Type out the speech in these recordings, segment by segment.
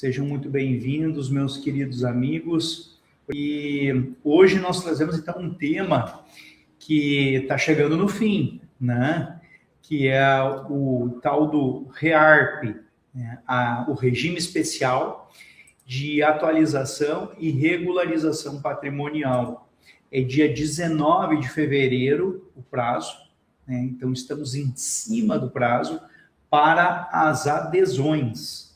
Sejam muito bem-vindos, meus queridos amigos. E hoje nós trazemos, então, um tema que está chegando no fim, né? Que é o tal do REARP, né? O Regime Especial de Atualização e Regularização Patrimonial. É dia 19 de fevereiro o prazo, né? Então estamos em cima do prazo para as adesões.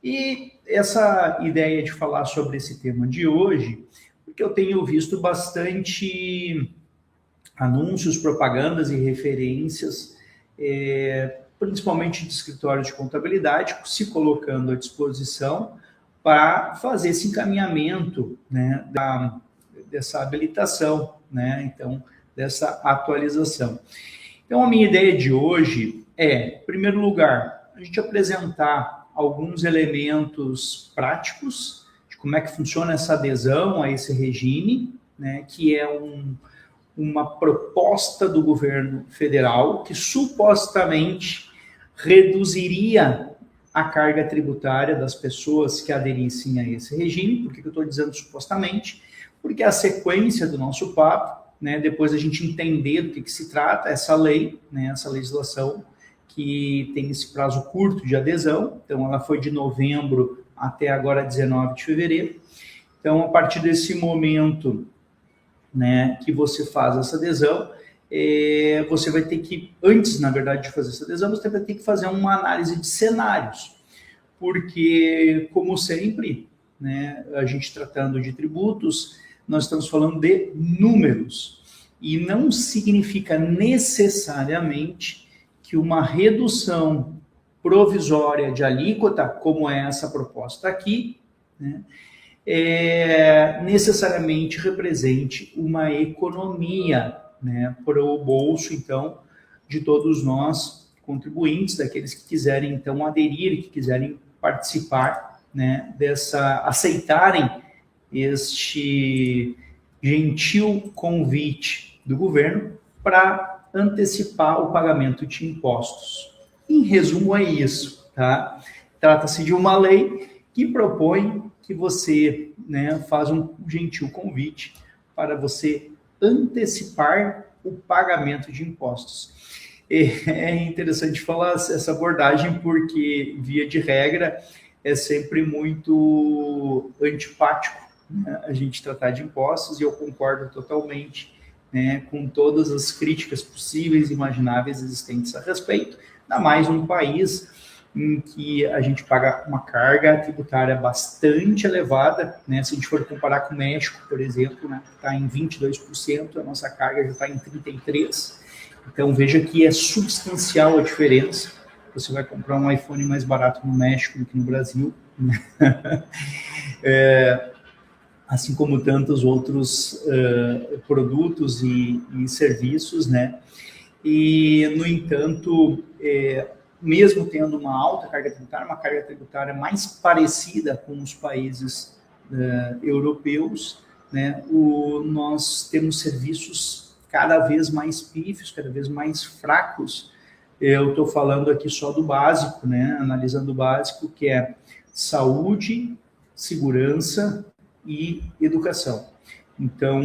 E essa ideia de falar sobre esse tema de hoje, porque eu tenho visto bastante anúncios, propagandas e referências, principalmente de escritórios de contabilidade, se colocando à disposição para fazer esse encaminhamento, né, dessa habilitação, né, então, dessa atualização. Então, a minha ideia de hoje é, em primeiro lugar, a gente apresentar alguns elementos práticos de como é que funciona essa adesão a esse regime, né, que é uma proposta do governo federal que supostamente reduziria a carga tributária das pessoas que aderissem a esse regime. Por que eu estou dizendo supostamente? Porque a sequência do nosso papo, né, depois a gente entender do que se trata essa lei, né, essa legislação que tem esse prazo curto de adesão, então ela foi de novembro até agora 19 de fevereiro. Então, a partir desse momento, né, que você faz essa adesão, você vai ter que, antes, na verdade, de fazer essa adesão, você vai ter que fazer uma análise de cenários, porque, como sempre, né, a gente tratando de tributos, nós estamos falando de números, e não significa necessariamente que uma redução provisória de alíquota, como é essa proposta aqui, né, necessariamente represente uma economia, né, para o bolso, então, de todos nós contribuintes, daqueles que quiserem, então, aderir, que quiserem participar, né, aceitarem este gentil convite do governo para antecipar o pagamento de impostos. Em resumo, é isso, tá? Trata-se de uma lei que propõe que você, né, faz um gentil convite para você antecipar o pagamento de impostos. É interessante falar essa abordagem porque, via de regra, é sempre muito antipático, né, a gente tratar de impostos, e eu concordo totalmente, né, com todas as críticas possíveis e imagináveis existentes a respeito, ainda mais num país em que a gente paga uma carga tributária bastante elevada, né? Se a gente for comparar com o México, por exemplo, né, que está em 22%, a nossa carga já está em 33%. Então, veja que é substancial a diferença. Você vai comprar um iPhone mais barato no México do que no Brasil, né? Assim como tantos outros produtos e serviços, né? E, no entanto, mesmo tendo uma alta carga tributária, uma carga tributária mais parecida com os países europeus, né? Nós temos serviços cada vez mais pífios, cada vez mais fracos. Eu estou falando aqui só do básico, né? Analisando o básico, que é saúde, segurança e educação. Então,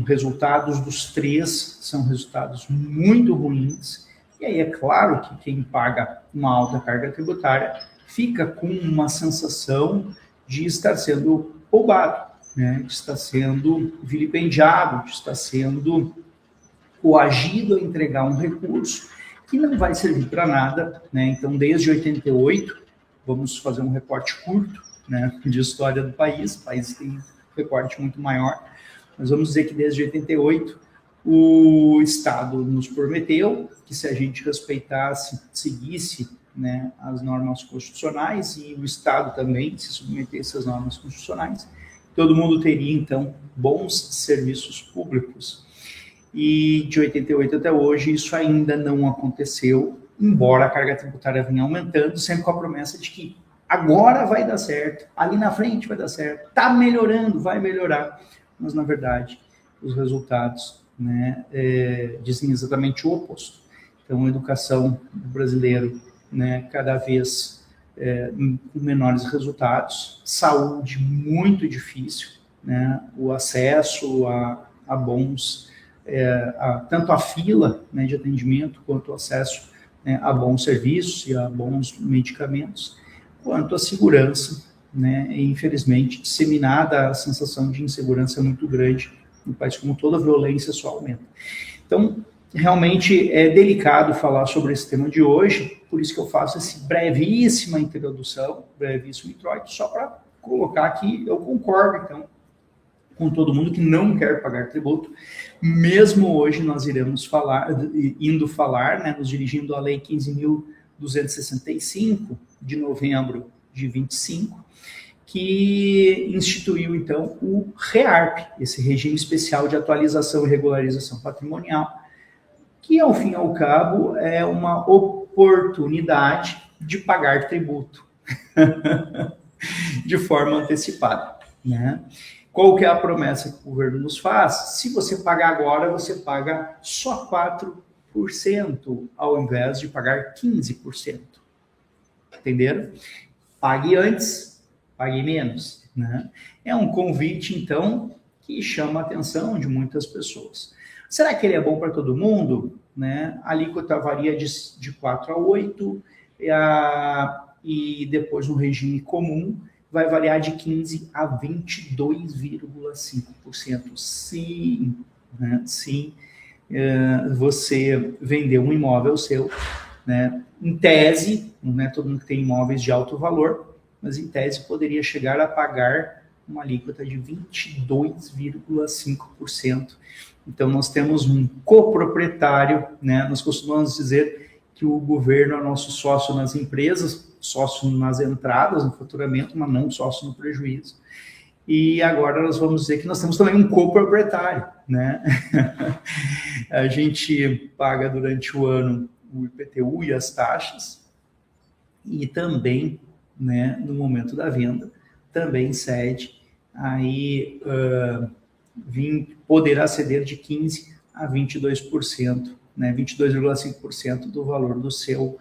resultados dos três são resultados muito ruins. E aí é claro que quem paga uma alta carga tributária fica com uma sensação de estar sendo roubado, né? De estar sendo vilipendiado, de estar sendo coagido a entregar um recurso que não vai servir para nada, né? Então, desde 88, vamos fazer um recorte curto, né, de história do país. O país tem um recorte muito maior, mas vamos dizer que desde 88 o Estado nos prometeu que, se a gente respeitasse, seguisse, né, as normas constitucionais, e o Estado também se submetesse às normas constitucionais, todo mundo teria, então, bons serviços públicos. E de 88 até hoje isso ainda não aconteceu, embora a carga tributária venha aumentando, sempre com a promessa de que agora vai dar certo, ali na frente vai dar certo, está melhorando, vai melhorar. Mas, na verdade, os resultados, né, dizem exatamente o oposto. Então, a educação do brasileiro, né, cada vez com menores resultados, saúde muito difícil, né? O acesso a bons, tanto a fila, né, de atendimento, quanto o acesso, né, a bons serviços e a bons medicamentos, quanto a segurança, né? E, infelizmente, disseminada a sensação de insegurança muito grande no país, como toda a violência só aumenta. Então, realmente é delicado falar sobre esse tema de hoje, por isso que eu faço essa brevíssima introdução, brevíssimo introito, só para colocar que eu concordo, então, com todo mundo que não quer pagar tributo. Mesmo hoje nós iremos falar, né, nos dirigindo à Lei 15.265, de novembro de 25, que instituiu, então, o REARP, esse Regime Especial de Atualização e Regularização Patrimonial, que, ao fim e ao cabo, é uma oportunidade de pagar tributo de forma antecipada, né? Qual que é a promessa que o governo nos faz? Se você pagar agora, você paga só 4%, ao invés de pagar 15%. Entenderam? Pague antes, pague menos, né? É um convite, então, que chama a atenção de muitas pessoas. Será que ele é bom para todo mundo? Né? A alíquota varia de 4 a 8, e depois no regime comum vai variar de 15% a 22,5%. Sim, né? Sim, você vender um imóvel seu, né? Em tese, não é todo mundo que tem imóveis de alto valor, mas em tese poderia chegar a pagar uma alíquota de 22,5%. Então, nós temos um coproprietário, né? Nós costumamos dizer que o governo é nosso sócio nas empresas, sócio nas entradas, no faturamento, mas não sócio no prejuízo. E agora nós vamos dizer que nós temos também um coproprietário, né? A gente paga durante o ano o IPTU e as taxas, e também, né, no momento da venda, também cede, aí poderá ceder de 15% a 22%, né, 22,5% do valor do seu,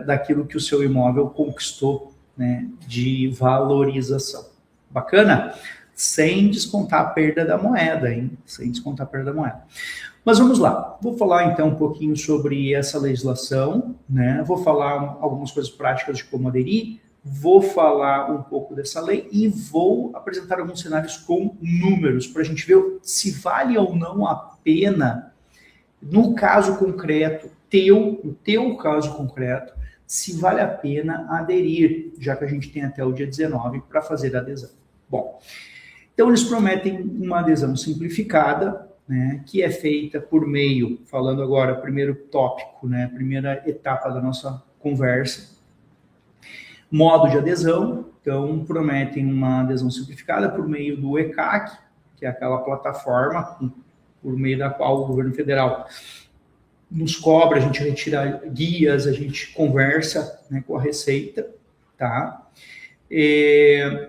daquilo que o seu imóvel conquistou, né, de valorização. Bacana? Sem descontar a perda da moeda, hein? Sem descontar a perda da moeda. Mas vamos lá, vou falar então um pouquinho sobre essa legislação, né? Vou falar algumas coisas práticas de como aderir, vou falar um pouco dessa lei e vou apresentar alguns cenários com números para a gente ver se vale ou não a pena, no caso concreto, no teu caso concreto, se vale a pena aderir, já que a gente tem até o dia 19 para fazer a adesão. Bom, então eles prometem uma adesão simplificada, né, que é feita por meio, falando agora, primeiro tópico, né, primeira etapa da nossa conversa, modo de adesão. Então, prometem uma adesão simplificada por meio do ECAC, que é aquela plataforma por meio da qual o governo federal nos cobra, a gente retira guias, a gente conversa, né, com a Receita, tá?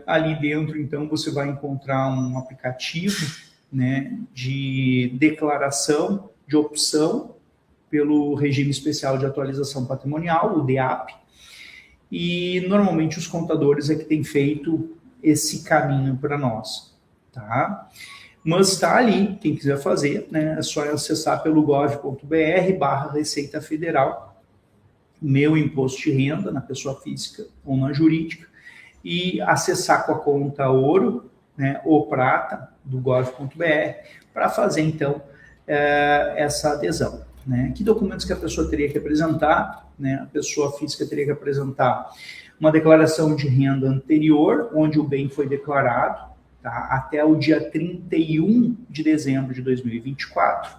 Ali dentro, então, você vai encontrar um aplicativo, né, de declaração de opção pelo Regime Especial de Atualização Patrimonial, o DEAP, e normalmente os contadores é que têm feito esse caminho para nós, tá? Mas está ali, quem quiser fazer, né, é só acessar pelo gov.br/Receita Federal, meu imposto de renda na pessoa física ou na jurídica, e acessar com a conta ouro, né, ou prata do gov.br para fazer então essa adesão, né? Que documentos que a pessoa teria que apresentar, né? A pessoa física teria que apresentar uma declaração de renda anterior, onde o bem foi declarado, tá, até o dia 31 de dezembro de 2024,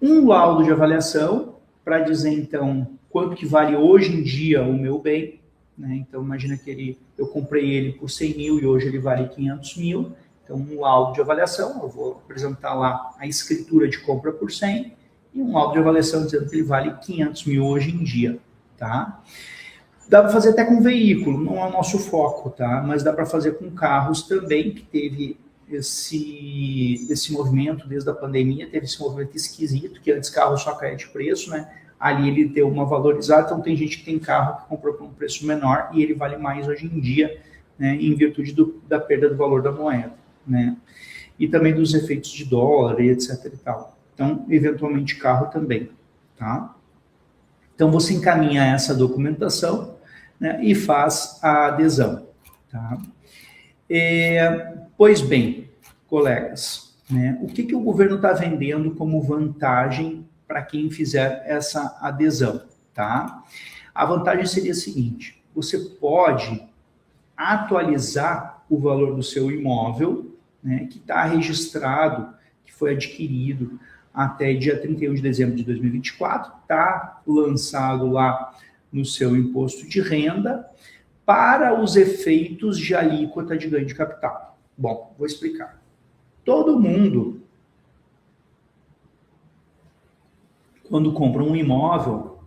um laudo de avaliação para dizer então quanto que vale hoje em dia o meu bem, né? Então imagina que eu comprei ele por 100 mil e hoje ele vale 500 mil, então um laudo de avaliação, eu vou apresentar lá a escritura de compra por 100 e um laudo de avaliação dizendo que ele vale 500 mil hoje em dia, tá? Dá para fazer até com veículo, não é o nosso foco, tá? Mas dá para fazer com carros também, que teve esse movimento desde a pandemia, teve esse movimento esquisito, que antes carro só caía de preço, né? ali ele deu uma valorizada, então tem gente que tem carro que comprou por um preço menor e ele vale mais hoje em dia, né, em virtude da perda do valor da moeda, né, e também dos efeitos de dólar e etc e tal. Então, eventualmente carro também, tá? Então você encaminha essa documentação, né, e faz a adesão, tá? Pois bem, colegas, né, o que o governo está vendendo como vantagem para quem fizer essa adesão, tá? A vantagem seria a seguinte: você pode atualizar o valor do seu imóvel, né, que está registrado, que foi adquirido até dia 31 de dezembro de 2024, está lançado lá no seu imposto de renda, para os efeitos de alíquota de ganho de capital. Bom, vou explicar. Todo mundo, quando compra um imóvel,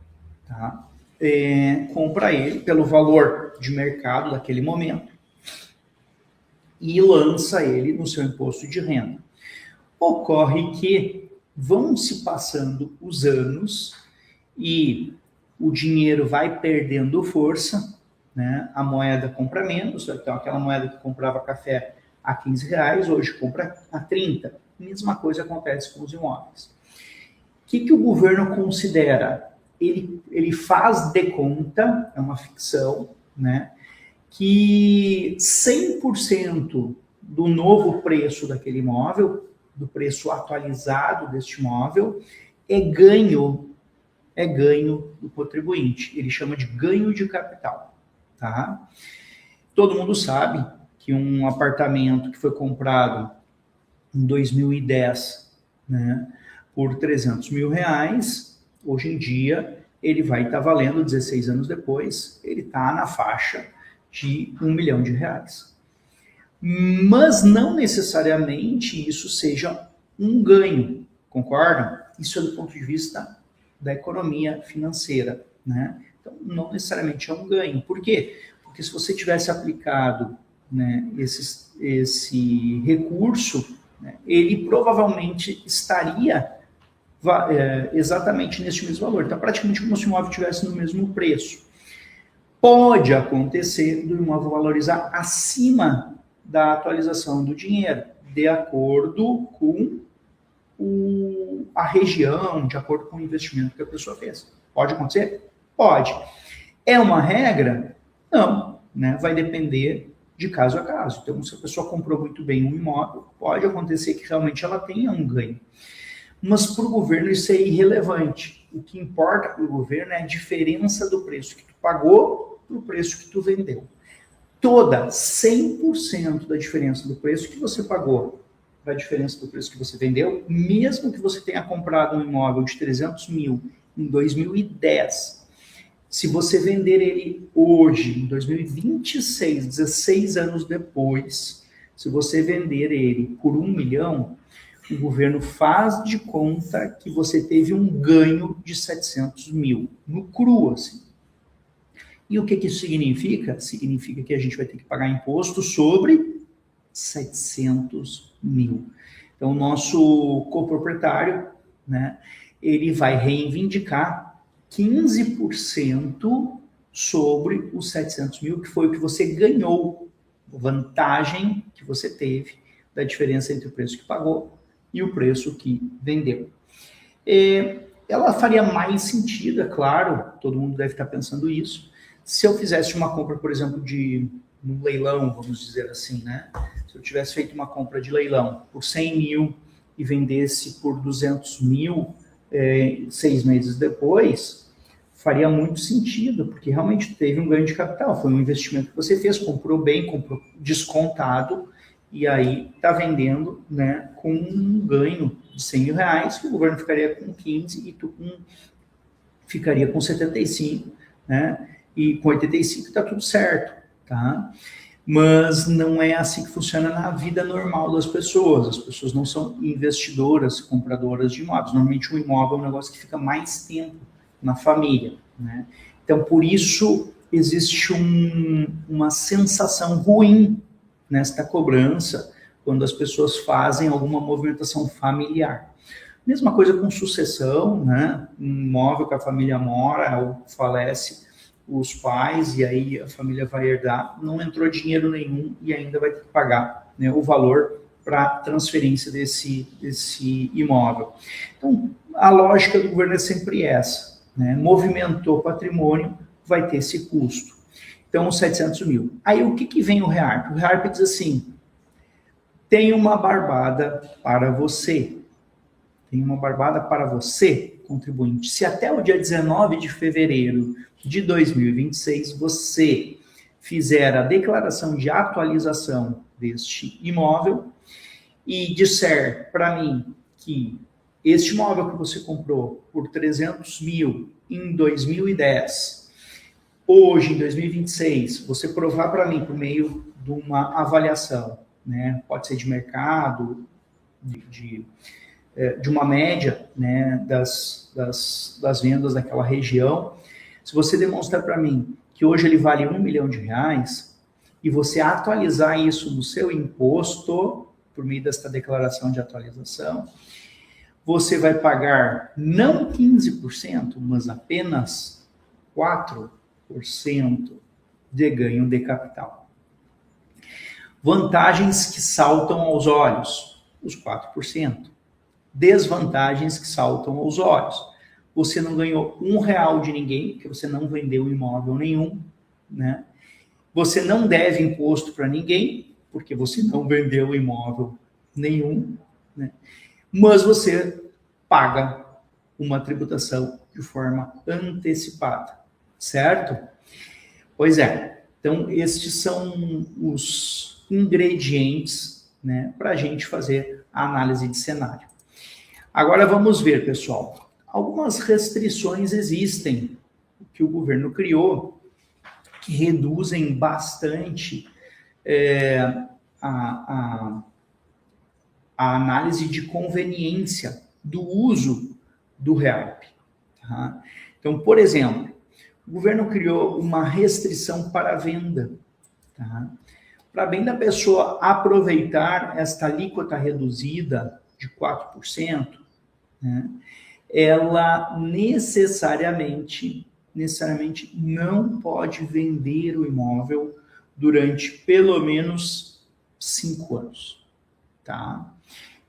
tá, compra ele pelo valor de mercado daquele momento e lança ele no seu imposto de renda. Ocorre que vão se passando os anos e o dinheiro vai perdendo força, né? A moeda compra menos, então aquela moeda que comprava café a R$15, hoje compra a 30. Mesma coisa acontece com os imóveis. O que o governo considera? Ele faz de conta, é uma ficção, né, que 100% do novo preço daquele imóvel, do preço atualizado deste imóvel, é ganho do contribuinte. Ele chama de ganho de capital, tá? Todo mundo sabe que um apartamento que foi comprado em 2010, né, por R$300 mil, hoje em dia ele vai estar valendo, 16 anos depois, ele está na faixa de R$1 milhão. Mas não necessariamente isso seja um ganho, concordam? Isso é do ponto de vista da economia financeira, né? Então, não necessariamente é um ganho. Por quê? Porque se você tivesse aplicado, né, esse recurso, né, ele provavelmente estaria exatamente nesse mesmo valor. Então, praticamente como se o imóvel estivesse no mesmo preço. Pode acontecer do imóvel valorizar acima da atualização do dinheiro, de acordo com a região, de acordo com o investimento que a pessoa fez. Pode acontecer? Pode. É uma regra? Não, né? Vai depender de caso a caso. Então, se a pessoa comprou muito bem um imóvel, pode acontecer que realmente ela tenha um ganho. Mas para o governo isso é irrelevante. O que importa para o governo é a diferença do preço que tu pagou para o preço que tu vendeu. 100% da diferença do preço que você pagou para a diferença do preço que você vendeu, mesmo que você tenha comprado um imóvel de 300 mil em 2010, se você vender ele hoje, em 2026, 16 anos depois, se você vender ele por 1 milhão, o governo faz de conta que você teve um ganho de 700 mil, no cru, assim. E o que isso significa? Significa que a gente vai ter que pagar imposto sobre 700 mil. Então, o nosso coproprietário, né, ele vai reivindicar 15% sobre os 700 mil, que foi o que você ganhou, a vantagem que você teve da diferença entre o preço que pagou e o preço que vendeu. Ela faria mais sentido, é claro, todo mundo deve estar pensando isso, se eu fizesse uma compra, por exemplo, de um leilão, vamos dizer assim, né? Se eu tivesse feito uma compra de leilão por 100 mil e vendesse por 200 mil 6 meses depois, faria muito sentido, porque realmente teve um ganho de capital, foi um investimento que você fez, comprou bem, comprou descontado, e aí está vendendo, né, com um ganho de 100 mil reais, que o governo ficaria com 15 e tu ficaria com 75, né? E com 85 está tudo certo, tá? Mas não é assim que funciona na vida normal das pessoas. As pessoas não são investidoras, compradoras de imóveis. Normalmente um imóvel é um negócio que fica mais tempo na família, né? Então, por isso, existe uma sensação ruim nesta cobrança quando as pessoas fazem alguma movimentação familiar. Mesma coisa com sucessão, né? Um imóvel que a família mora ou falece os pais e aí a família vai herdar, não entrou dinheiro nenhum e ainda vai ter que pagar, né, o valor para transferência desse imóvel. Então, a lógica do governo é sempre essa, né? Movimentou patrimônio, vai ter esse custo. Então, os 700 mil. Aí, o que vem o REARP? O REARP diz assim, tem uma barbada para você. Tem uma barbada para você, contribuinte. Se até o dia 19 de fevereiro de 2026 você fizer a declaração de atualização deste imóvel e disser para mim que este imóvel que você comprou por 300 mil em 2010, hoje, em 2026, você provar para mim por meio de uma avaliação, né? Pode ser de mercado, de uma média, né, das vendas daquela região. Se você demonstrar para mim que hoje ele vale R$1 milhão e você atualizar isso no seu imposto, por meio desta declaração de atualização, você vai pagar não 15%, mas apenas 4% de ganho de capital. Vantagens que saltam aos olhos, os 4%. Desvantagens que saltam aos olhos. Você não ganhou R$1 de ninguém, porque você não vendeu imóvel nenhum, né? Você não deve imposto para ninguém, porque você não vendeu imóvel nenhum, né? Mas você paga uma tributação de forma antecipada, certo? Pois é. Então, estes são os ingredientes, né, para a gente fazer a análise de cenário. Agora vamos ver, pessoal, algumas restrições existem que o governo criou que reduzem bastante a análise de conveniência do uso do REARP. Tá? Então, por exemplo, o governo criou uma restrição para a venda. Tá? Para bem da pessoa aproveitar esta alíquota reduzida de 4%, né, ela necessariamente não pode vender o imóvel durante pelo menos 5 anos. Tá?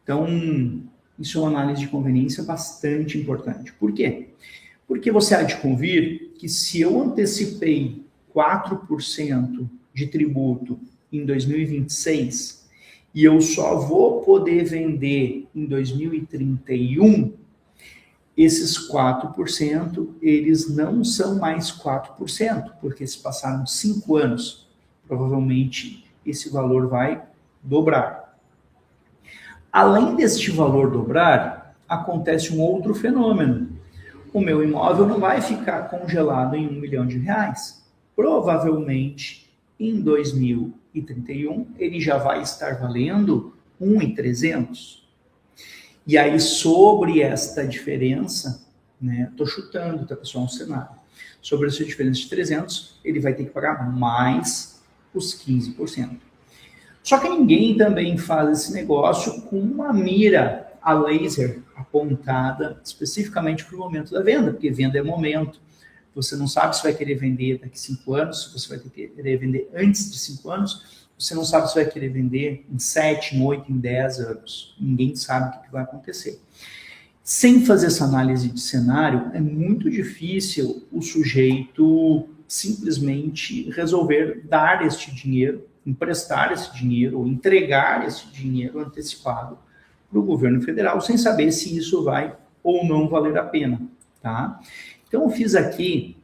Então, isso é uma análise de conveniência bastante importante. Por quê? Porque você há de convir que se eu antecipei 4% de tributo em 2026 e eu só vou poder vender em 2031, esses 4%, eles não são mais 4%, porque se passaram 5 anos, provavelmente esse valor vai dobrar. Além deste valor dobrar, acontece um outro fenômeno. O meu imóvel não vai ficar congelado em R$1 milhão. Provavelmente, em 2031, ele já vai estar valendo 1.300. E aí, sobre esta diferença, né, estou chutando, tá, pessoal, um cenário. Sobre essa diferença de 300, ele vai ter que pagar mais os 15%. Só que ninguém também faz esse negócio com uma mira a laser apontada especificamente para o momento da venda, porque venda é momento. Você não sabe se vai querer vender daqui a 5 anos, se você vai querer vender antes de 5 anos, você não sabe se vai querer vender em 7, em 8, em 10 anos. Ninguém sabe o que vai acontecer. Sem fazer essa análise de cenário, é muito difícil o sujeito simplesmente resolver dar este dinheiro, emprestar esse dinheiro ou entregar esse dinheiro antecipado para o governo federal, sem saber se isso vai ou não valer a pena. Tá? Então, eu fiz aqui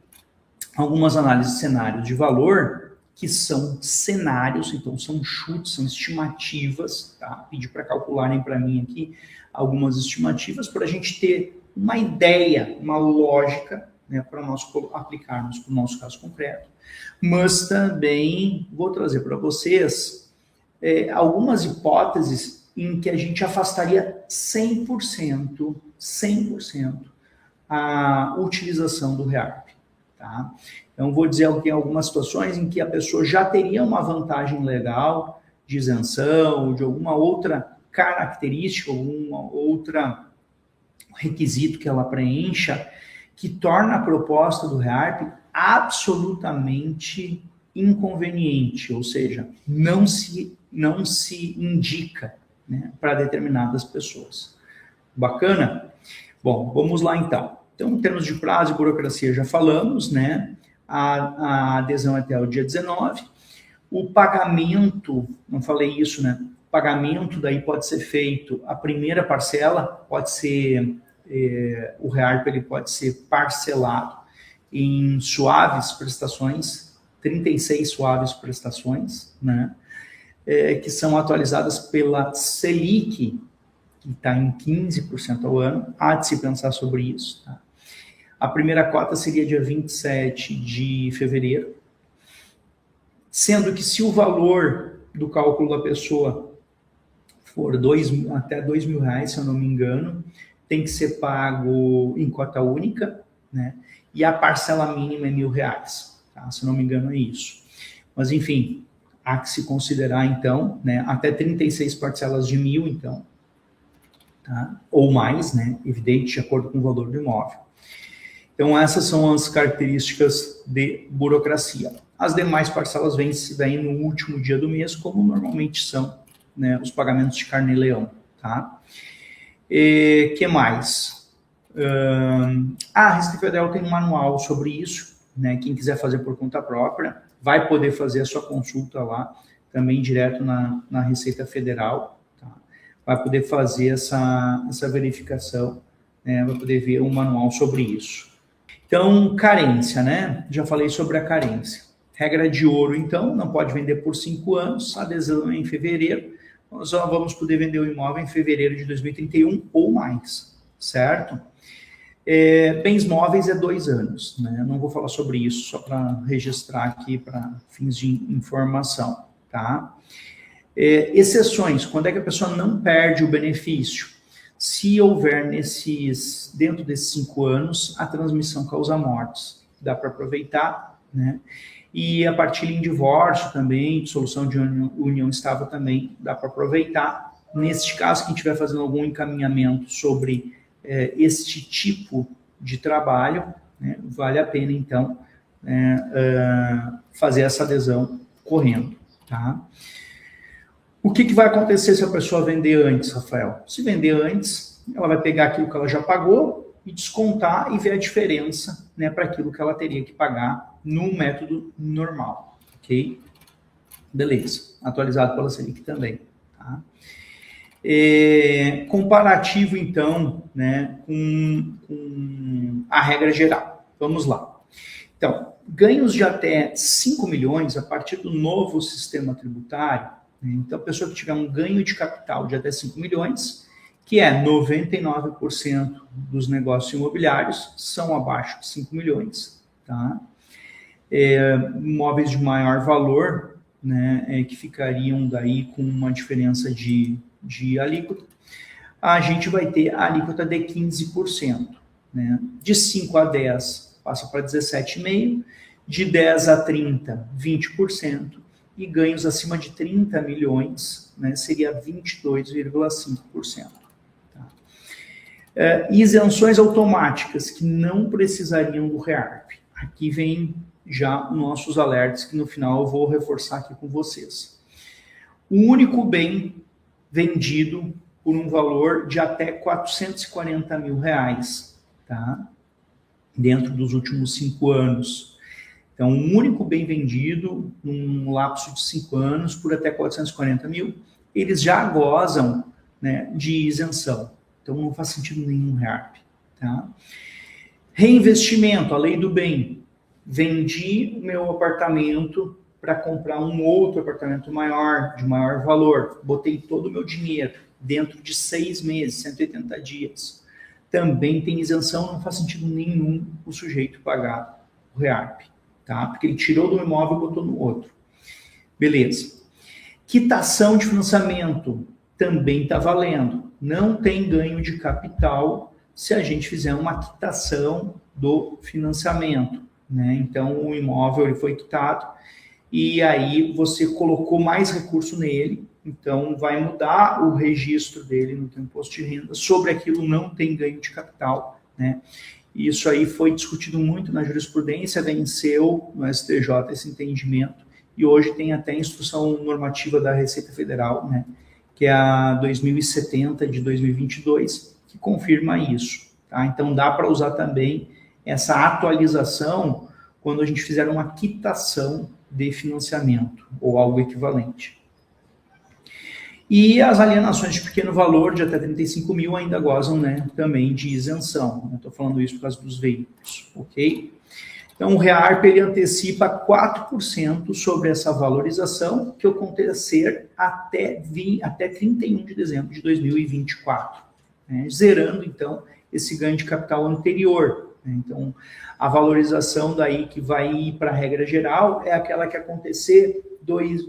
algumas análises de cenários de valor, que são cenários, então são chutes, são estimativas, tá? Pedi para calcularem para mim aqui algumas estimativas para a gente ter uma ideia, uma lógica, né, para nós aplicarmos para o nosso caso concreto. Mas também vou trazer para vocês algumas hipóteses em que a gente afastaria 100% a utilização do REARP. Tá? Então, vou dizer aqui algumas situações em que a pessoa já teria uma vantagem legal de isenção, de alguma outra característica, alguma outra requisito que ela preencha, que torna a proposta do REARP absolutamente inconveniente, ou seja, não se indica, né, para determinadas pessoas. Bacana? Bom, vamos lá então. Então, em termos de prazo e burocracia, já falamos, né? A adesão é até o dia 19. O pagamento, não falei isso, né? O pagamento daí pode ser feito, a primeira parcela pode ser, o REARP ele pode ser parcelado em suaves prestações, 36 suaves prestações, né? Que são atualizadas pela Selic, que está em 15% ao ano. Há de se pensar sobre isso. Tá? A primeira cota seria dia 27 de fevereiro, sendo que se o valor do cálculo da pessoa for até R$2.000, se eu não me engano, tem que ser pago em cota única, né? E a parcela mínima é R$1.000, tá? Se eu não me engano é isso. Mas enfim, há que se considerar então, né? Até 36 parcelas de R$1.000, então, tá? Ou mais, né? Evidente, de acordo com o valor do imóvel. Então, essas são as características de burocracia. As demais parcelas vêm no último dia do mês, como normalmente são, né, os pagamentos de carnê-leão. Tá? Que mais? A Receita Federal tem um manual sobre isso. Né? Quem quiser fazer por conta própria vai poder fazer a sua consulta lá, também direto na Receita Federal. Tá? Vai poder fazer essa verificação, né? Vai poder ver um manual sobre isso. Então, carência, né? Já falei sobre a carência. Regra de ouro, então, não pode vender por 5 anos, adesão em fevereiro. Nós só vamos poder vender o imóvel em fevereiro de 2031 ou mais, certo? Bens móveis é 2 anos, né? Não vou falar sobre isso, só para registrar aqui para fins de informação, tá? Exceções, quando é que a pessoa não perde o benefício? Se houver dentro desses 5 anos, a transmissão causa mortes. Dá para aproveitar, né? E a partilha em divórcio também, dissolução de união estável também dá para aproveitar. Neste caso, quem estiver fazendo algum encaminhamento sobre este tipo de trabalho, né, vale a pena, então, fazer essa adesão correndo, tá? O que vai acontecer se a pessoa vender antes, Rafael? Se vender antes, ela vai pegar aquilo que ela já pagou e descontar e ver a diferença, né, para aquilo que ela teria que pagar no método normal, ok? Beleza. Atualizado pela Selic também, tá? Comparativo, então, né, com a regra geral. Vamos lá. Então, ganhos de até 5 milhões a partir do novo sistema tributário. Então, a pessoa que tiver um ganho de capital de até 5 milhões, que é 99% dos negócios imobiliários, são abaixo de 5 milhões. Tá? Imóveis de maior valor, né, que ficariam daí com uma diferença de alíquota, a gente vai ter a alíquota de 15%. Né? De 5 a 10 passa para 17,5%, de 10 a 30, 20%. E ganhos acima de 30 milhões, né, seria 22,5%. Tá? Isenções automáticas que não precisariam do REARP. Aqui vem já nossos alertas que no final eu vou reforçar aqui com vocês. O único bem vendido por um valor de até R$440 mil, tá? Dentro dos últimos 5 anos. Então, um único bem vendido, num lapso de 5 anos, por até 440 mil, eles já gozam, né, de isenção. Então, não faz sentido nenhum REARP. Tá? Reinvestimento, a lei do bem. Vendi o meu apartamento para comprar um outro apartamento maior, de maior valor. Botei todo o meu dinheiro dentro de 6 meses, 180 dias. Também tem isenção, não faz sentido nenhum o sujeito pagar o REARP. Tá? Porque ele tirou do imóvel e botou no outro. Beleza. Quitação de financiamento também está valendo. Não tem ganho de capital se a gente fizer uma quitação do financiamento. Né? Então, o imóvel ele foi quitado e aí você colocou mais recurso nele, então vai mudar o registro dele no teu imposto de renda, sobre aquilo não tem ganho de capital, né? Isso aí foi discutido muito na jurisprudência, venceu no STJ esse entendimento, e hoje tem até instrução normativa da Receita Federal, né, que é a 2070 de 2022, que confirma isso. Tá? Então dá para usar também essa atualização quando a gente fizer uma quitação de financiamento, ou algo equivalente. E as alienações de pequeno valor, de até 35 mil, ainda gozam, né, também de isenção. Estou falando isso por causa dos veículos, ok? Então, o REARP, ele antecipa 4% sobre essa valorização que acontecer até 31 de dezembro de 2024, né, zerando, então, esse ganho de capital anterior. Né? Então, a valorização daí que vai ir para a regra geral é aquela que acontecer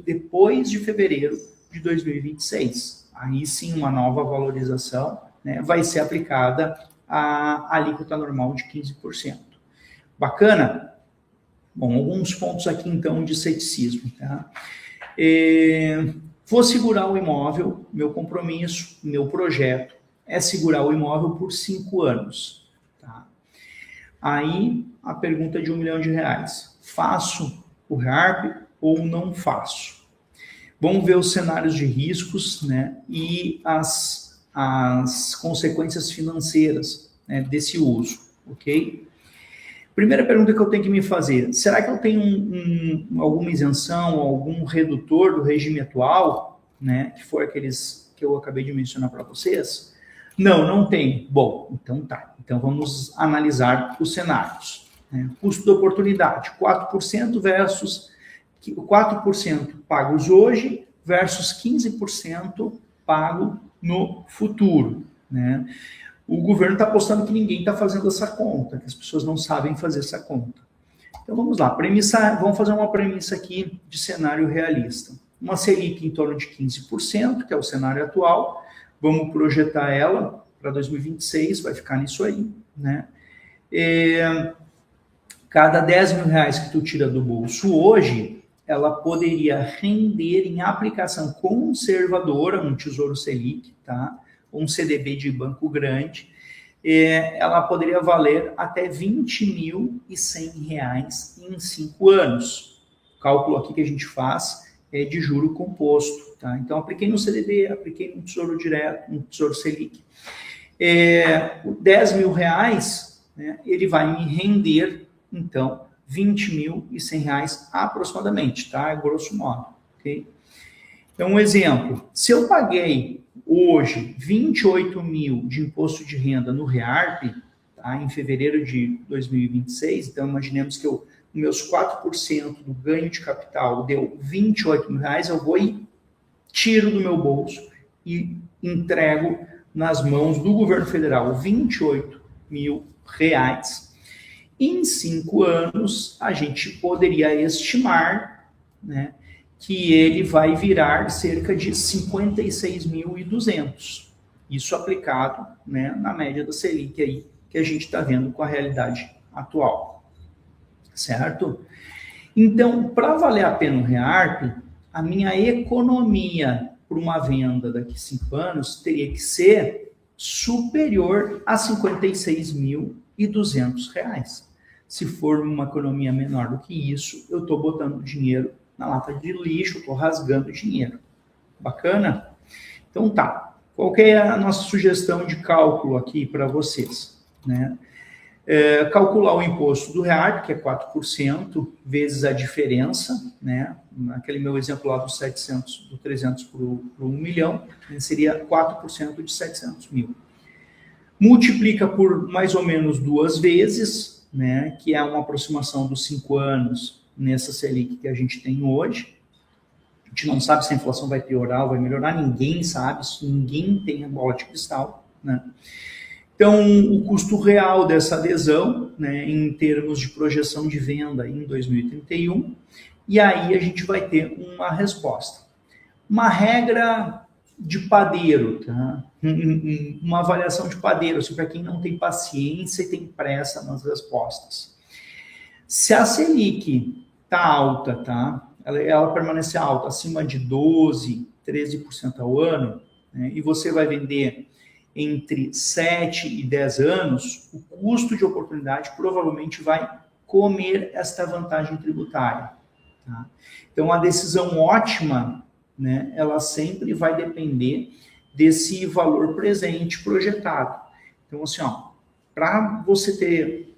depois de fevereiro de 2026. Aí sim, uma nova valorização, né, vai ser aplicada a alíquota normal de 15%. Bacana? Bom, alguns pontos aqui, então, de ceticismo. Tá? Vou segurar o imóvel, meu compromisso, meu projeto é segurar o imóvel por 5 anos. Tá? Aí, a pergunta de R$1 milhão. Faço o REARP ou não faço? Vamos ver os cenários de riscos, né, e as consequências financeiras, né, desse uso, ok? Primeira pergunta que eu tenho que me fazer, será que eu tenho alguma isenção, algum redutor do regime atual, né, que foi aqueles que eu acabei de mencionar para vocês? Não, não tem. Bom, então tá. Então vamos analisar os cenários. Né? Custo de oportunidade, 4% versus 4% pagos hoje versus 15% pago no futuro. Né? O governo está apostando que ninguém está fazendo essa conta, que as pessoas não sabem fazer essa conta. Então vamos lá, vamos fazer uma premissa aqui de cenário realista. Uma Selic em torno de 15%, que é o cenário atual, vamos projetar ela para 2026, vai ficar nisso aí. Né? Cada R$10 mil que tu tira do bolso hoje, ela poderia render em aplicação conservadora, um Tesouro Selic, tá? Um CDB de banco grande, ela poderia valer até R$20.100 em 5 anos. O cálculo aqui que a gente faz é de juro composto. Tá? Então, apliquei no CDB, apliquei no Tesouro Direto, no Tesouro Selic. R$10 mil, né, ele vai me render, então, R$20.100 aproximadamente, tá? Grosso modo, ok? Então, um exemplo, se eu paguei hoje 28 mil de imposto de renda no REARP, tá? Em fevereiro de 2026, então imaginemos que meus 4% do ganho de capital deu R$28 mil, eu vou e tiro do meu bolso e entrego nas mãos do governo federal R$28 mil. Em 5 anos, a gente poderia estimar, né, que ele vai virar cerca de 56.200. Isso aplicado, né, na média da Selic aí, que a gente está vendo com a realidade atual. Certo? Então, para valer a pena o REARP, a minha economia por uma venda daqui a 5 anos teria que ser superior a R$56.200. Se for uma economia menor do que isso, eu estou botando dinheiro na lata de lixo, estou rasgando dinheiro. Bacana? Então tá. Qual que é a nossa sugestão de cálculo aqui para vocês? Né? Calcular o imposto do REARP, que é 4%, vezes a diferença, né? Naquele meu exemplo lá do 300 para o 1 milhão, né? Seria 4% de 700 mil. Multiplica por mais ou menos 2 vezes, né, que é uma aproximação dos 5 anos nessa Selic que a gente tem hoje. A gente não sabe se a inflação vai piorar ou vai melhorar, ninguém sabe, ninguém tem a bola de cristal. Né? Então, o custo real dessa adesão, né, em termos de projeção de venda em 2031, e aí a gente vai ter uma resposta. Uma regra de padeiro, tá? Uma avaliação de padeiro, assim, para quem não tem paciência e tem pressa nas respostas. Se a Selic está alta, tá? ela permanecer alta, acima de 12, 13% ao ano, né, e você vai vender entre 7 e 10 anos, o custo de oportunidade provavelmente vai comer esta vantagem tributária. Tá? Então, a decisão ótima, né, ela sempre vai depender desse valor presente projetado. Então, assim, para você ter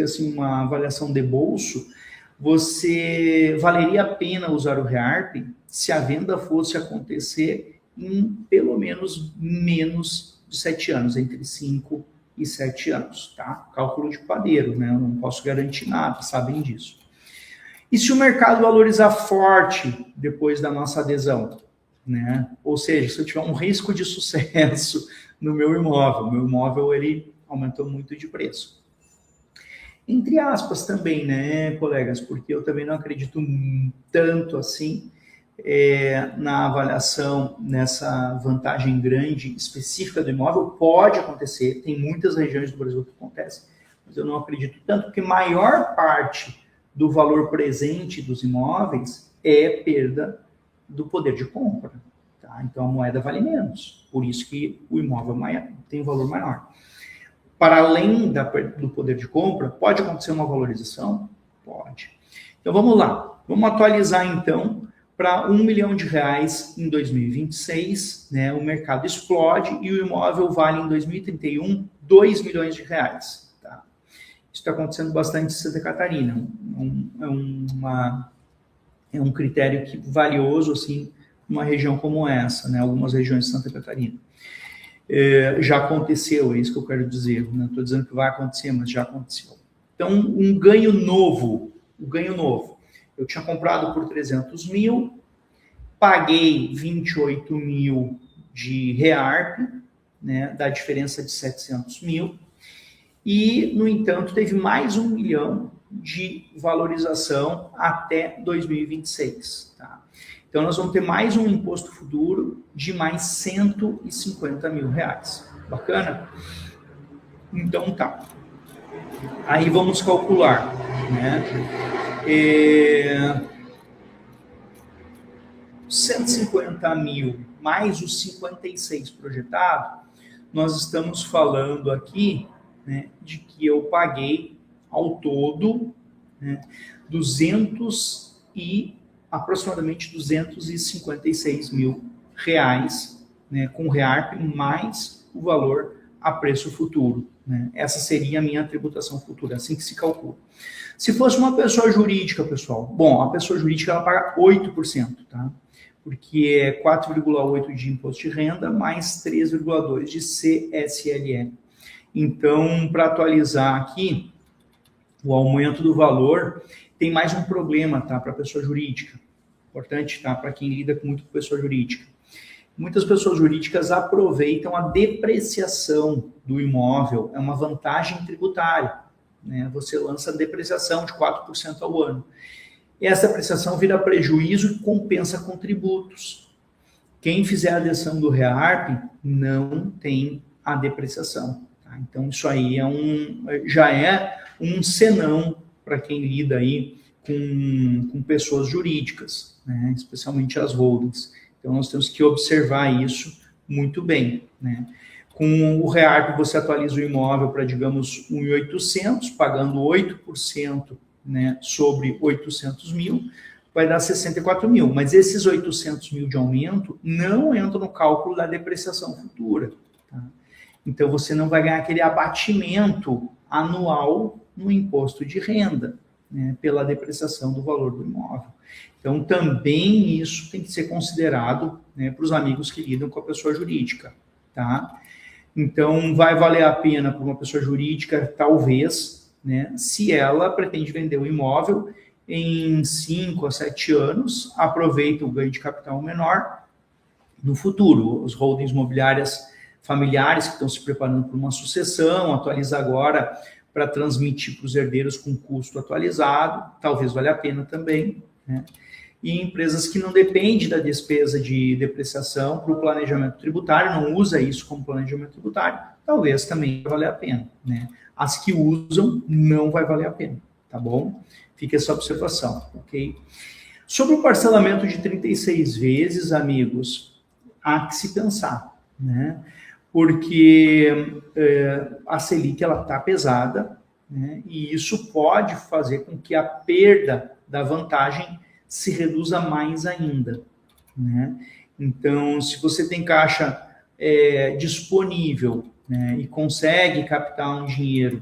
assim, uma avaliação de bolso, você valeria a pena usar o REARP se a venda fosse acontecer em pelo menos de 7 anos, entre 5 e 7 anos, tá? Cálculo de padeiro, né? Eu não posso garantir nada, sabem disso. E se o mercado valorizar forte depois da nossa adesão, né? Ou seja, se eu tiver um risco de sucesso no meu imóvel ele aumentou muito de preço. Entre aspas também, né, colegas, porque eu também não acredito tanto assim na avaliação, nessa vantagem grande específica do imóvel. Pode acontecer, tem muitas regiões do Brasil que acontece, mas eu não acredito tanto, porque maior parte do valor presente dos imóveis é perda do poder de compra. Tá? Então a moeda vale menos, por isso que o imóvel tem um valor maior. Para além do poder de compra, pode acontecer uma valorização? Pode. Então vamos lá, vamos atualizar então para R$1 milhão em 2026, né? O mercado explode e o imóvel vale em 2031 R$2 milhões. Tá? Isso está acontecendo bastante em Santa Catarina. É um critério valioso assim, numa região como essa, né? Algumas regiões de Santa Catarina. Já aconteceu, é isso que eu quero dizer. Não estou dizendo que vai acontecer, mas já aconteceu. Então, um ganho novo. Eu tinha comprado por 300 mil, paguei 28 mil de REARP, né, da diferença de 700 mil, e, no entanto, teve mais 1 milhão de valorização até 2026. Tá? Então, nós vamos ter mais um imposto futuro de mais 150 mil reais. Bacana? Então, tá. Aí vamos calcular, né? 150 mil mais os 56 projetado, nós estamos falando aqui, né, de que eu paguei ao todo, né, aproximadamente 256 mil reais, né, com REARP mais o valor a preço futuro. Né? Essa seria a minha tributação futura, assim que se calcula. Se fosse uma pessoa jurídica, pessoal, bom, a pessoa jurídica ela paga 8%, tá? Porque é 4,8% de imposto de renda mais 3,2% de CSLL. Então, para atualizar aqui, o aumento do valor tem mais um problema, tá, para a pessoa jurídica. Importante, tá, para quem lida muito com pessoa jurídica. Muitas pessoas jurídicas aproveitam a depreciação do imóvel, é uma vantagem tributária, né? Você lança a depreciação de 4% ao ano. E essa depreciação vira prejuízo e compensa com tributos. Quem fizer a adesão do REARP não tem a depreciação. Tá? Então, isso aí já é um senão para quem lida aí com pessoas jurídicas, né? Especialmente as holdings. Então, nós temos que observar isso muito bem, né? Com o REARP, você atualiza o imóvel para, digamos, 1.800, pagando 8%, né, sobre 800 mil, vai dar 64 mil. Mas esses 800 mil de aumento não entram no cálculo da depreciação futura. Tá? Então, você não vai ganhar aquele abatimento anual no imposto de renda, né, pela depreciação do valor do imóvel. Então, também isso tem que ser considerado, né, para os amigos que lidam com a pessoa jurídica. Tá? Então, vai valer a pena para uma pessoa jurídica, talvez, né, se ela pretende vender o imóvel em 5 a 7 anos, aproveita o ganho de capital menor no futuro. Os holdings imobiliárias familiares que estão se preparando para uma sucessão, atualiza agora para transmitir para os herdeiros com custo atualizado, talvez valha a pena também, né? E empresas que não dependem da despesa de depreciação para o planejamento tributário, não usa isso como planejamento tributário, talvez também valha a pena, né? As que usam, não vai valer a pena, tá bom? Fica essa observação, ok? Sobre o parcelamento de 36 vezes, amigos, há que se pensar, né? Porque a Selic ela está pesada, né? E isso pode fazer com que a perda da vantagem se reduza mais ainda, né? Então, se você tem caixa disponível, né, e consegue captar um dinheiro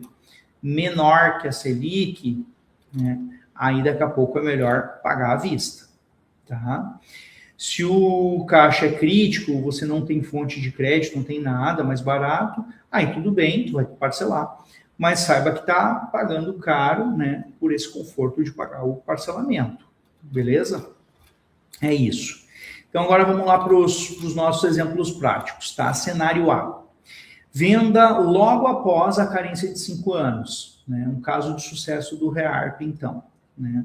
menor que a Selic, né, aí daqui a pouco é melhor pagar à vista, tá? Se o caixa é crítico, você não tem fonte de crédito, não tem nada mais barato, aí tudo bem, tu vai parcelar. Mas saiba que está pagando caro, né, por esse conforto de pagar o parcelamento. Beleza? É isso. Então agora vamos lá para os nossos exemplos práticos, tá? Cenário A. Venda logo após a carência de 5 anos. Né? Um caso de sucesso do REARP, então. Né?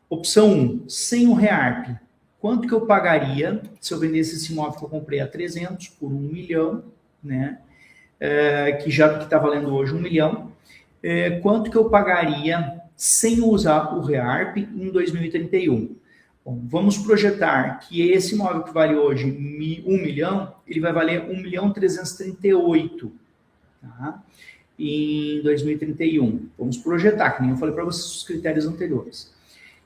Opção 1, sem o REARP. Quanto que eu pagaria se eu vendesse esse imóvel que eu comprei a 300 por 1 milhão, né? Que está valendo hoje 1 milhão. Quanto que eu pagaria sem usar o REARP em 2031? Bom, vamos projetar que esse imóvel que vale hoje 1 milhão, ele vai valer 1.338.000, tá? Em 2031. Vamos projetar, que nem eu falei para vocês os critérios anteriores.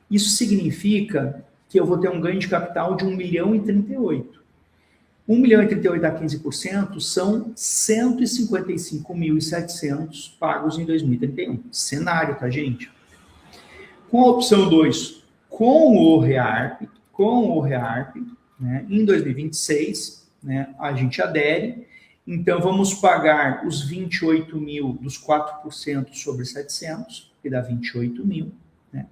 Isso significa que eu vou ter um ganho de capital de 1.038.000. 1.038.000 a 15% são 155.700 pagos em 2031. Cenário, tá, gente? Com a opção 2, com o REARP, né, em 2026, né, a gente adere. Então, vamos pagar os 28.000 dos 4% sobre 700, que dá 28.000. Né?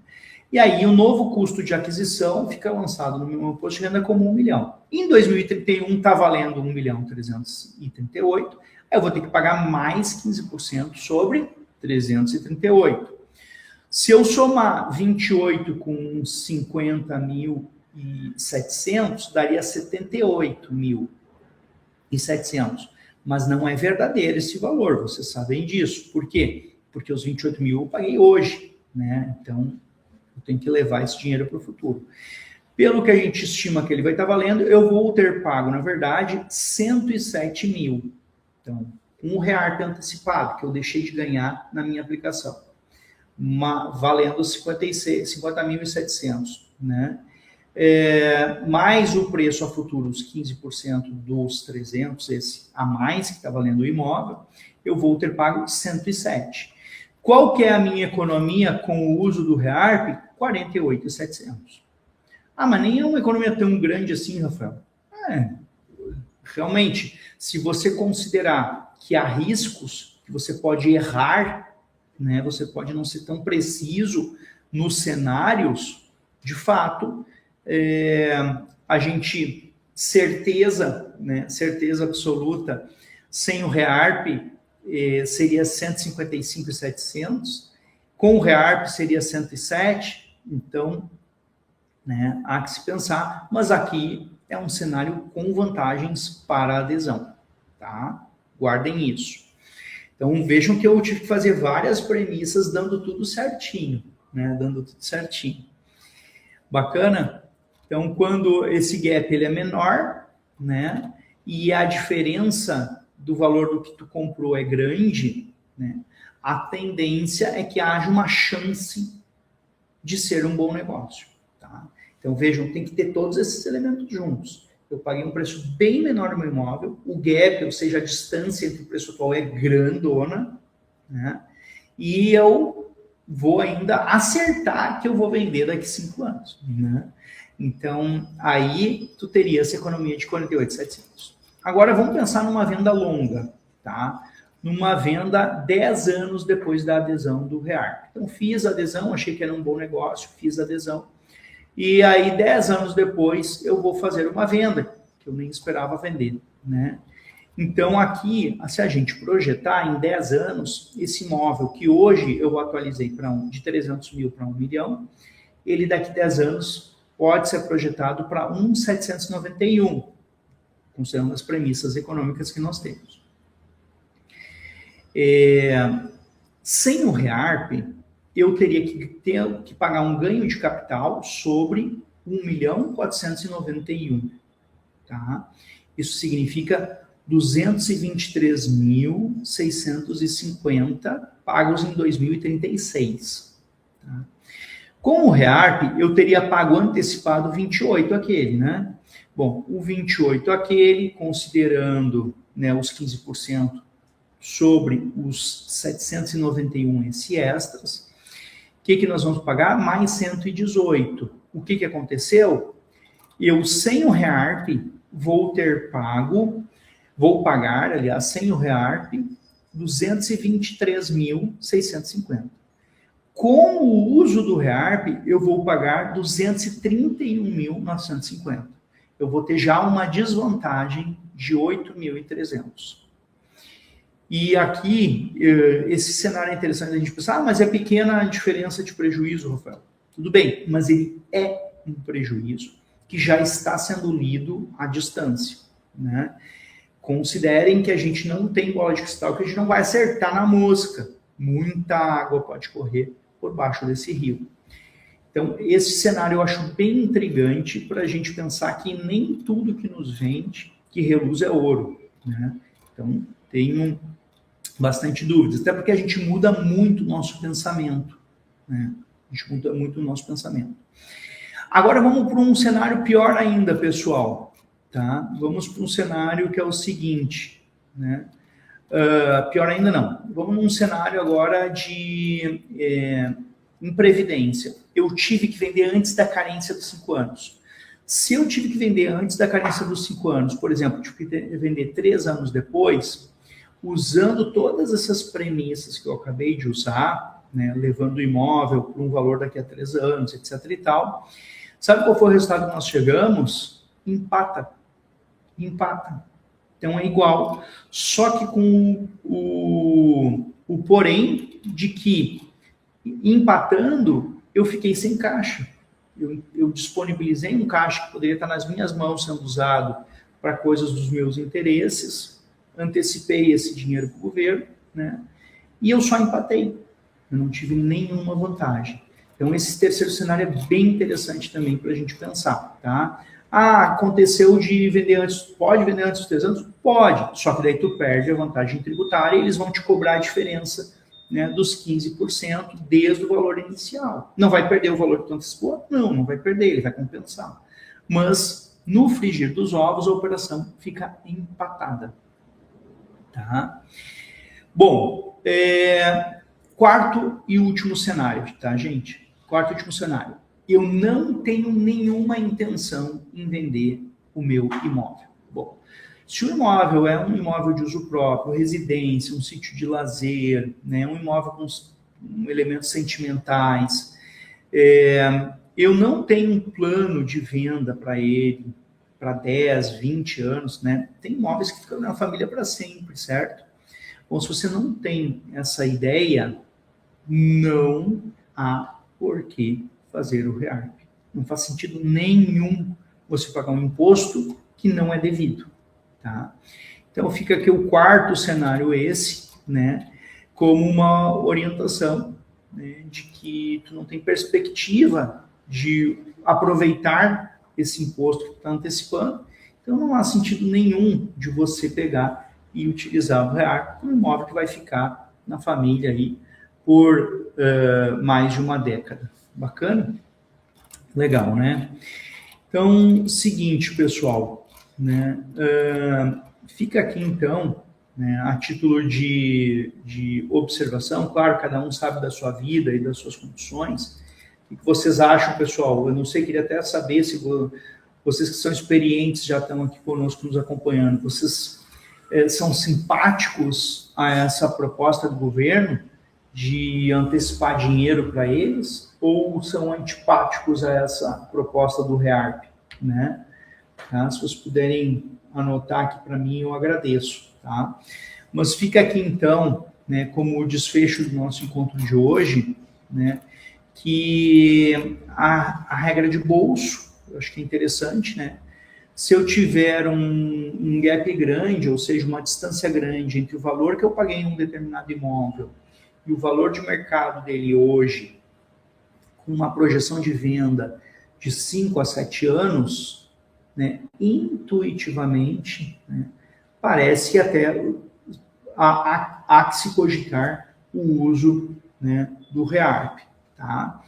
E aí, o novo custo de aquisição fica lançado no meu imposto de renda como 1 milhão. Em 2031, está valendo 1.338.000. Aí eu vou ter que pagar mais 15% sobre 338. Se eu somar 28 com 50.700, daria 78.700. Mas não é verdadeiro esse valor, vocês sabem disso. Por quê? Porque os 28.000 eu paguei hoje, né? Então, eu tenho que levar esse dinheiro para o futuro. Pelo que a gente estima que ele vai estar valendo, eu vou ter pago, na verdade, 107.000. Então, com o REARP antecipado, que eu deixei de ganhar na minha aplicação. Valendo 50.700, né? Mais o preço a futuro, os 15% dos 300, esse a mais que está valendo o imóvel, eu vou ter pago 107. Qual que é a minha economia com o uso do REARP? 48.700. Mas nem é uma economia tão grande assim, Rafael. Realmente, se você considerar que há riscos, que você pode errar, né, você pode não ser tão preciso nos cenários, de fato, a gente, certeza, né, certeza absoluta, sem o REARP seria 155.700, com o REARP seria 107, então, né, há que se pensar, mas aqui é um cenário com vantagens para a adesão, tá? Guardem isso. Então, vejam que eu tive que fazer várias premissas dando tudo certinho, né? Dando tudo certinho. Bacana? Então, quando esse gap ele é menor, né? E a diferença do valor do que tu comprou é grande, né? A tendência é que haja uma chance de ser um bom negócio, tá? Então, vejam, tem que ter todos esses elementos juntos. Eu paguei um preço bem menor no meu imóvel, o gap, ou seja, a distância entre o preço atual é grandona, né? E eu vou ainda acertar que eu vou vender daqui 5 anos, né? Então, aí tu teria essa economia de 48.700. Agora, vamos pensar numa venda longa, tá? Numa venda 10 anos depois da adesão do REARP. Então, fiz a adesão, achei que era um bom negócio, fiz a adesão. E aí, 10 anos depois, eu vou fazer uma venda, que eu nem esperava vender, né? Então, aqui, se a gente projetar em 10 anos, esse imóvel que hoje eu atualizei de 300.000 para 1 milhão, ele daqui 10 anos pode ser projetado para 1.791, considerando as premissas econômicas que nós temos. Sem o REARP, eu teria que pagar um ganho de capital sobre 1.491.000, tá? Isso significa 223.650 pagos em 2036. Tá? Com o REARP, eu teria pago antecipado 28 aquele, né? Bom, o 28 aquele, considerando, né, os 15% sobre os 791 esse extras, o que nós vamos pagar? Mais 118. O que aconteceu? Eu, sem o REARP, vou pagar, aliás, sem o REARP, 223.650. Com o uso do REARP, eu vou pagar 231.950. Eu vou ter já uma desvantagem de 8.300. E aqui, esse cenário é interessante a gente pensar, mas é pequena a diferença de prejuízo, Rafael. Tudo bem, mas ele é um prejuízo que já está sendo lido à distância, né? Considerem que a gente não tem bola de cristal, que a gente não vai acertar na mosca. Muita água pode correr por baixo desse rio. Então, esse cenário eu acho bem intrigante para a gente pensar que nem tudo que nos vende, que reluz, é ouro, né? Então, tenho bastante dúvidas, até porque a gente muda muito o nosso pensamento, né? A gente muda muito o nosso pensamento. Agora vamos para um cenário pior ainda, pessoal, tá? Vamos para um cenário que é o seguinte, né? Pior ainda não. Vamos num cenário agora de imprevidência. Eu tive que vender antes da carência dos 5 anos. Se eu tive que vender antes da carência dos 5 anos, por exemplo, tive que vender 3 anos depois, usando todas essas premissas que eu acabei de usar, né, levando o imóvel para um valor daqui a 3 anos, etc. e tal, sabe qual foi o resultado que nós chegamos? Empata. Então é igual. Só que com o porém de que, empatando, eu fiquei sem caixa. Eu disponibilizei um caixa que poderia estar nas minhas mãos sendo usado para coisas dos meus interesses, antecipei esse dinheiro para o governo, né? E eu só empatei. Eu não tive nenhuma vantagem. Então, esse terceiro cenário é bem interessante também para a gente pensar, tá? Aconteceu de vender antes, pode vender antes dos 3 anos? Pode, só que daí tu perde a vantagem tributária e eles vão te cobrar a diferença, né, dos 15% desde o valor inicial. Não vai perder o valor que tu antecipou? Não vai perder, ele vai compensar. Mas, no frigir dos ovos, a operação fica empatada. Tá? Bom, quarto e último cenário, tá, gente? Quarto e último cenário. Eu não tenho nenhuma intenção em vender o meu imóvel. Bom, se o imóvel é um imóvel de uso próprio, residência, um sítio de lazer, né, um imóvel com elementos sentimentais, eu não tenho um plano de venda para ele, para 10, 20 anos, né? Tem imóveis que ficam na família para sempre, certo? Bom, se você não tem essa ideia, não há por que fazer o REARP. Não faz sentido nenhum você pagar um imposto que não é devido, tá? Então fica aqui o quarto cenário esse, né? Como uma orientação, né, de que tu não tem perspectiva de aproveitar esse imposto que está antecipando, então não há sentido nenhum de você pegar e utilizar o REARP para um imóvel que vai ficar na família aí por mais de uma década. Bacana? Legal, né? Então, seguinte, pessoal, né? Fica aqui então, né, a título de observação, claro, cada um sabe da sua vida e das suas condições. O que vocês acham, pessoal? Eu não sei, queria até saber se vocês que são experientes já estão aqui conosco nos acompanhando. Vocês são simpáticos a essa proposta do governo de antecipar dinheiro para eles ou são antipáticos a essa proposta do REARP, né? Tá? Se vocês puderem anotar aqui para mim, eu agradeço, tá? Mas fica aqui então, né, como o desfecho do nosso encontro de hoje, né, que a regra de bolso, eu acho que é interessante, né? Se eu tiver um gap grande, ou seja, uma distância grande entre o valor que eu paguei em um determinado imóvel e o valor de mercado dele hoje, com uma projeção de venda de 5 a 7 anos, né, intuitivamente, né, parece que até há que se cogitar o uso, né, do REARP. Tá?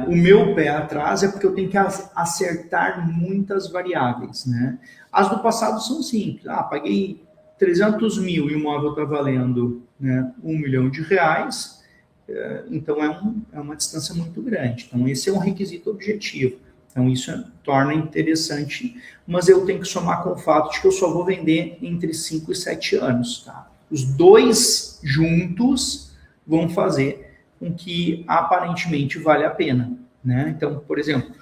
O meu pé atrás é porque eu tenho que acertar muitas variáveis. Né? As do passado são simples. Paguei 300 mil e o imóvel está valendo, né, R$1 milhão, então é uma distância muito grande. Então esse é um requisito objetivo. Então isso torna interessante, mas eu tenho que somar com o fato de que eu só vou vender entre 5 e 7 anos. Tá? Os dois juntos vão fazer com que aparentemente vale a pena. Né? Então, por exemplo, o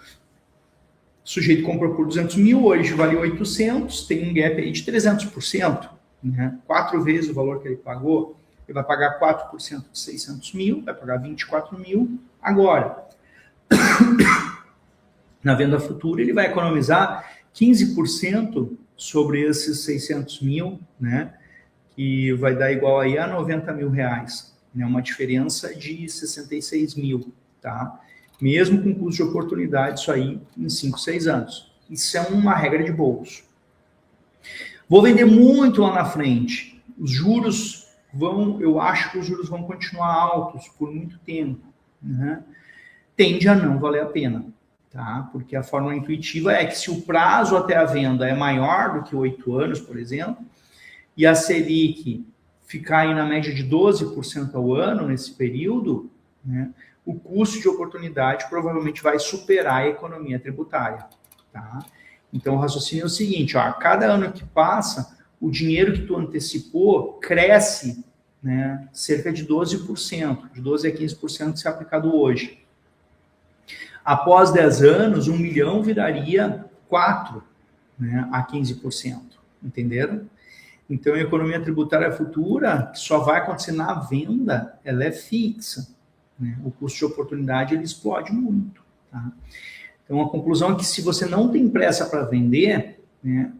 sujeito comprou por 200 mil, hoje vale 800, tem um gap aí de 300%. Né? 4 vezes o valor que ele pagou, ele vai pagar 4% de 600 mil, vai pagar 24 mil agora. Na venda futura, ele vai economizar 15% sobre esses 600 mil, né? Que vai dar igual aí a 90 mil reais. Né? Uma diferença de 66 mil, tá? Mesmo com custo de oportunidade, isso aí em 5, 6 anos. Isso é uma regra de bolso. Vou vender muito lá na frente. Os juros eu acho que os juros vão continuar altos por muito tempo. Né? Tende a não valer a pena. Tá? Porque a fórmula intuitiva é que se o prazo até a venda é maior do que 8 anos, por exemplo, e a Selic ficar aí na média de 12% ao ano nesse período, né, o custo de oportunidade provavelmente vai superar a economia tributária. Tá? Então, o raciocínio é o seguinte, cada ano que passa, o dinheiro que tu antecipou cresce, né, cerca de 12%, de 12% a 15% se aplicado hoje. Após 10 anos, 1 milhão viraria 4%, né, a 15%. Entenderam? Então, a economia tributária futura, que só vai acontecer na venda, ela é fixa. Né? O custo de oportunidade ele explode muito. Tá? Então, a conclusão é que se você não tem pressa para vender, né,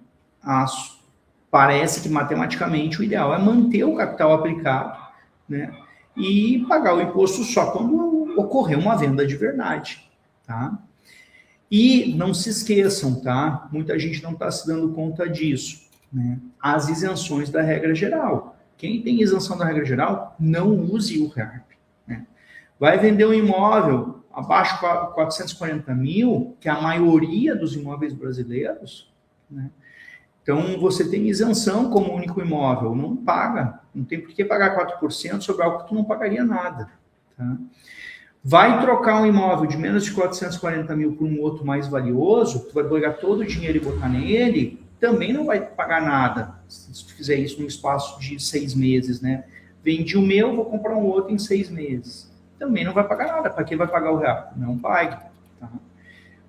parece que matematicamente o ideal é manter o capital aplicado, né, e pagar o imposto só quando ocorrer uma venda de verdade. Tá? E não se esqueçam, tá? Muita gente não está se dando conta disso. Né? As isenções da regra geral. Quem tem isenção da regra geral, não use o REARP. Né? Vai vender um imóvel abaixo de 440 mil, que é a maioria dos imóveis brasileiros, né? Então você tem isenção como único imóvel, não paga, não tem por que pagar 4% sobre algo que tu não pagaria nada. Tá? Vai trocar um imóvel de menos de 440 mil por um outro mais valioso, tu vai pegar todo o dinheiro e botar nele, também não vai pagar nada, se tu fizer isso num espaço de 6 meses, né? Vendi o meu, vou comprar um outro em 6 meses. Também não vai pagar nada. Para quem vai pagar o real? Não pague. Tá?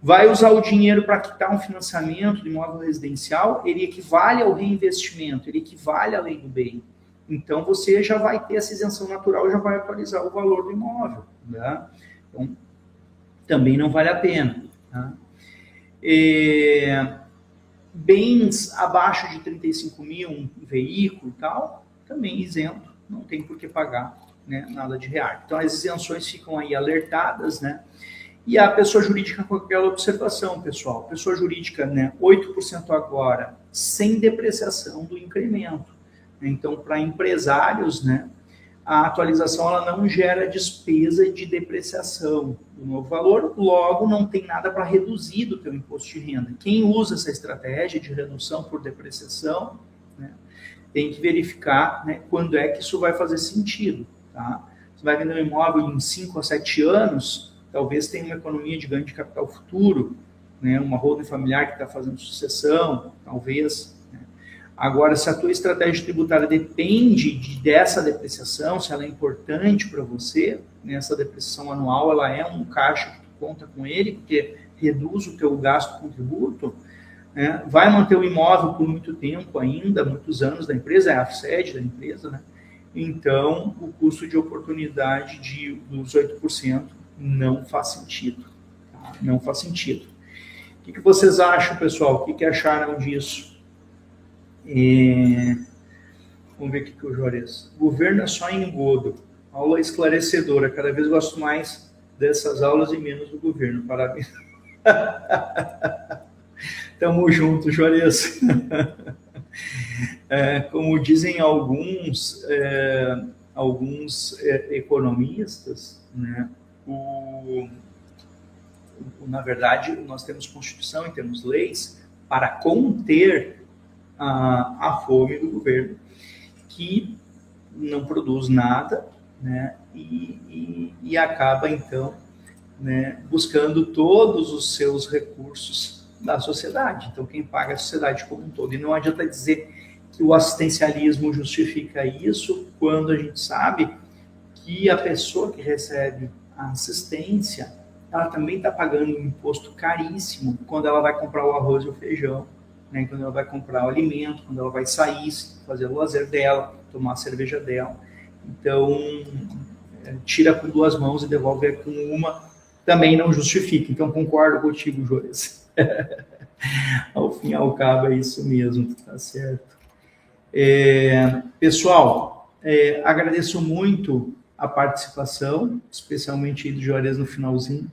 Vai usar o dinheiro para quitar um financiamento de imóvel residencial, ele equivale ao reinvestimento, ele equivale à lei do bem. Então, você já vai ter essa isenção natural, já vai atualizar o valor do imóvel. Tá? Então, também não vale a pena. Tá? Bens abaixo de 35 mil, um veículo e tal, também isento, não tem por que pagar, né, nada de REARP. Então, as isenções ficam aí alertadas, né? E a pessoa jurídica com aquela observação, pessoal. Pessoa jurídica, né, 8% agora, sem depreciação do incremento. Então, para empresários, né, a atualização ela não gera despesa de depreciação do novo valor, logo não tem nada para reduzir do teu imposto de renda. Quem usa essa estratégia de redução por depreciação, né, tem que verificar, né, quando é que isso vai fazer sentido. Tá? Você vai vender um imóvel em 5 a 7 anos, talvez tenha uma economia de ganho de capital futuro, né, uma holding familiar que está fazendo sucessão, talvez. Né. Agora, se a tua estratégia tributária depende dessa depreciação, se ela é importante para você, né, essa depreciação anual ela é um caixa que tu conta com ele, porque reduz o teu gasto com tributo, né, vai manter o imóvel por muito tempo ainda, muitos anos da empresa, é a sede da empresa, né? Então, o custo de oportunidade dos 8% não faz sentido. Tá? Não faz sentido. O que vocês acham, pessoal? O que acharam disso? Vamos ver aqui que o Juarez. Governo é só engodo. Aula esclarecedora. Cada vez gosto mais dessas aulas e menos do governo. Parabéns. Tamo junto, Juarez. Como dizem alguns economistas, né, na verdade, nós temos Constituição e temos leis para conter a fome do governo, que não produz nada, né, e acaba, então, né, buscando todos os seus recursos da sociedade. Então, quem paga é a sociedade como um todo. E não adianta dizer que o assistencialismo justifica isso, quando a gente sabe que a pessoa que recebe a assistência, ela também está pagando um imposto caríssimo quando ela vai comprar o arroz e o feijão, né, quando ela vai comprar o alimento, quando ela vai sair, fazer o lazer dela, tomar a cerveja dela. Então, tira com duas mãos e devolve com uma, também não justifica. Então, concordo contigo, Joris. Ao fim e ao cabo, é isso mesmo, tá certo. Pessoal, agradeço muito a participação, especialmente do Juarez no finalzinho,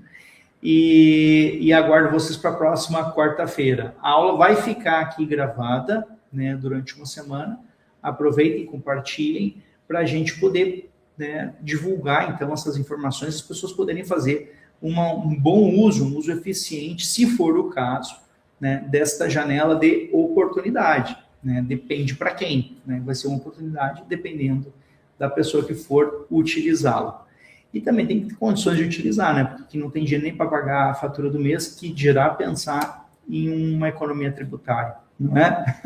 e aguardo vocês para a próxima quarta-feira. A aula vai ficar aqui gravada, né, durante uma semana. Aproveitem, compartilhem, para a gente poder, né, divulgar, então, essas informações, as pessoas poderem fazer um bom uso, um uso eficiente, se for o caso, né, desta janela de oportunidade. Né, depende para quem, né, vai ser uma oportunidade dependendo da pessoa que for utilizá-la. E também tem que ter condições de utilizar, né, porque não tem dinheiro nem para pagar a fatura do mês, que dirá pensar em uma economia tributária, não é?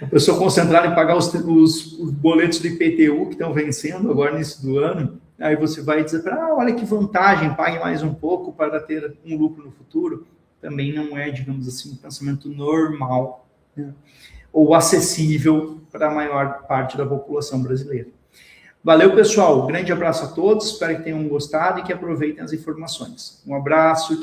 A pessoa concentrada em pagar os boletos do IPTU que estão vencendo agora no início do ano, aí você vai dizer para olha que vantagem, pague mais um pouco para ter um lucro no futuro. Também não é, digamos assim, um pensamento normal, né, ou acessível para a maior parte da população brasileira. Valeu, pessoal. Grande abraço a todos. Espero que tenham gostado e que aproveitem as informações. Um abraço.